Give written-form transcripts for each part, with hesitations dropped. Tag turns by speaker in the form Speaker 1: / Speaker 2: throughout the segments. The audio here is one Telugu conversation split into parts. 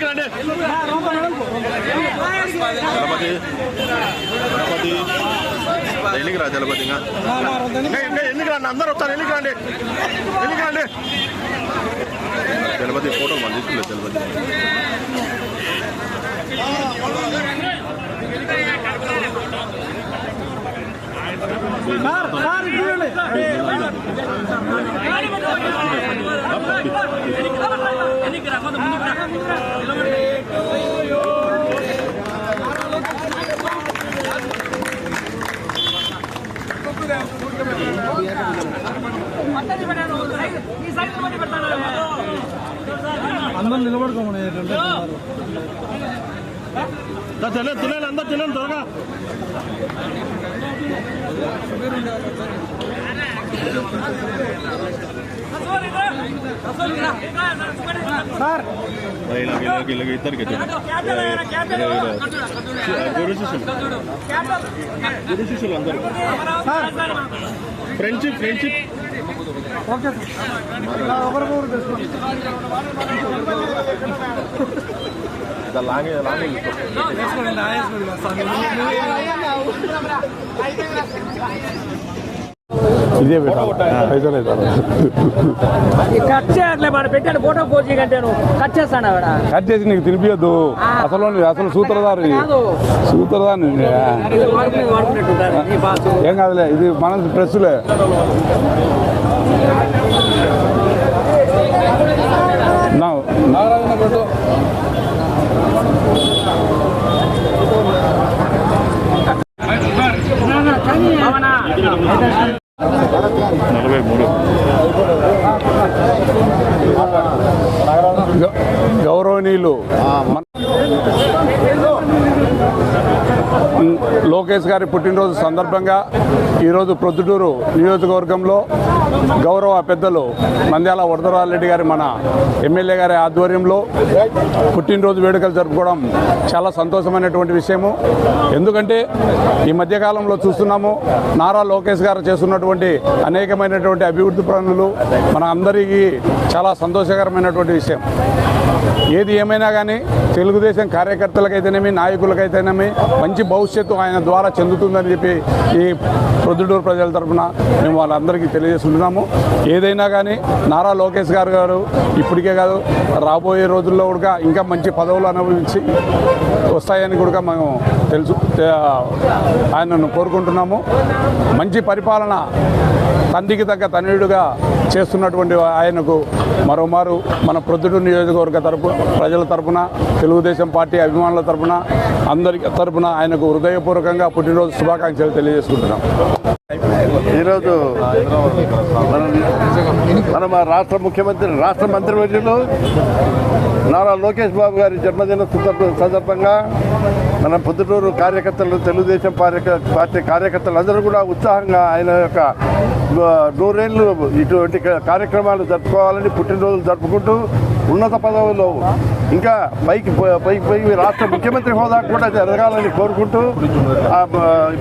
Speaker 1: రండి జలపతి ఎన్నికి రా జలపతి ఇంకా ఎన్నికి రండి అందరూ వస్తారు ఎన్నికి రండి జలపతి ఫోటో మనం తీసుకుంటే జలపతి
Speaker 2: అందరూ నిలబడుకోమని
Speaker 1: తినాలి అందరు తినాలి త్వరగా ఇద్దరికి గురు శిష్యులు అందరూ ఫ్రెండ్షిప్
Speaker 2: ఓకే
Speaker 3: ఇదే పెట్టాలి
Speaker 4: కట్ చేయట్లే మన పెట్టాడు ఫోటో పోజీ కంటే కట్ చేస్తాను
Speaker 3: కట్ చేసి నీకు తినిపించద్దు అసలు సూత్రధారు ఏం కాదులే ఇది మన ప్రెస్లే నారాయణ పెట్టు గౌరవనీయులు లోకేష్ గారి పుట్టినరోజు సందర్భంగా ఈరోజు ప్రొద్దుటూరు నియోజకవర్గంలో గౌరవ పెద్దలు నంద్యాల వరదరాజరెడ్డి గారి మన ఎమ్మెల్యే గారి ఆధ్వర్యంలో పుట్టినరోజు వేడుకలు జరుపుకోవడం చాలా సంతోషమైనటువంటి విషయము. ఎందుకంటే ఈ మధ్యకాలంలో చూస్తున్నాము నారా లోకేష్ గారు చేస్తున్నటువంటి అనేకమైనటువంటి అభివృద్ధి పనులు మన అందరికీ చాలా సంతోషకరమైనటువంటి విషయం. ఏది ఏమైనా కానీ తెలుగుదేశం కార్యకర్తలకైతేనేమి నాయకులకైతేనేమి మంచి భవిష్యత్తు ఆయన ద్వారా చెందుతుందని చెప్పి ఈ ప్రొద్దుటూరు ప్రజల తరఫున మేము వాళ్ళందరికీ తెలియజేస్తున్నాము. ఏదైనా కానీ నారా లోకేష్ గారు ఇప్పటికే కాదు రాబోయే రోజుల్లో కూడా ఇంకా మంచి పదవులు అనుభవించి వస్తాయని కూడా మేము ఆయనను కోరుకుంటున్నాము. మంచి పరిపాలన తండ్రికి తగ్గ తనయుడుగా చేస్తున్నటువంటి ఆయనకు మరోమారు మన ప్రొద్దుటూరు నియోజకవర్గ ప్రజల తరపున తెలుగుదేశం పార్టీ అభిమానుల తరపున అందరి తరపున ఆయనకు హృదయపూర్వకంగా పుట్టినరోజు శుభాకాంక్షలు తెలియజేసుకుంటున్నాం.
Speaker 1: ఈరోజు మన రాష్ట్ర ముఖ్యమంత్రి రాష్ట్ర మంత్రివర్యులు నారా లోకేష్ బాబు గారి జన్మదిన సందర్భంగా మన పొద్దుటూరు కార్యకర్తలు తెలుగుదేశం పార్టీ కార్యకర్తలు అందరూ కూడా ఉత్సాహంగా ఆయన యొక్క 100 ఏళ్ళు ఇటువంటి కార్యక్రమాలు జరుపుకోవాలని పుట్టినరోజులు జరుపుకుంటూ ఉన్నత పదవుల్లో ఇంకా పైకి రాష్ట్ర ముఖ్యమంత్రి హోదా కూడా జరగాలని కోరుకుంటూ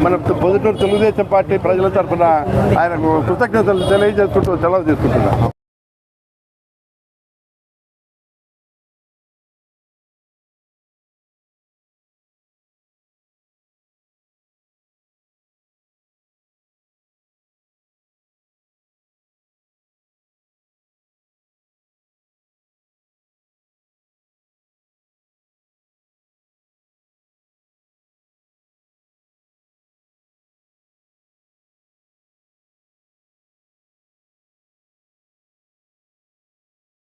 Speaker 1: మన పొద్దుటూరు తెలుగుదేశం పార్టీ ప్రజల తరఫున ఆయనకు కృతజ్ఞతలు తెలియజేసుకుంటూ సెలవు తీసుకుంటున్నాం.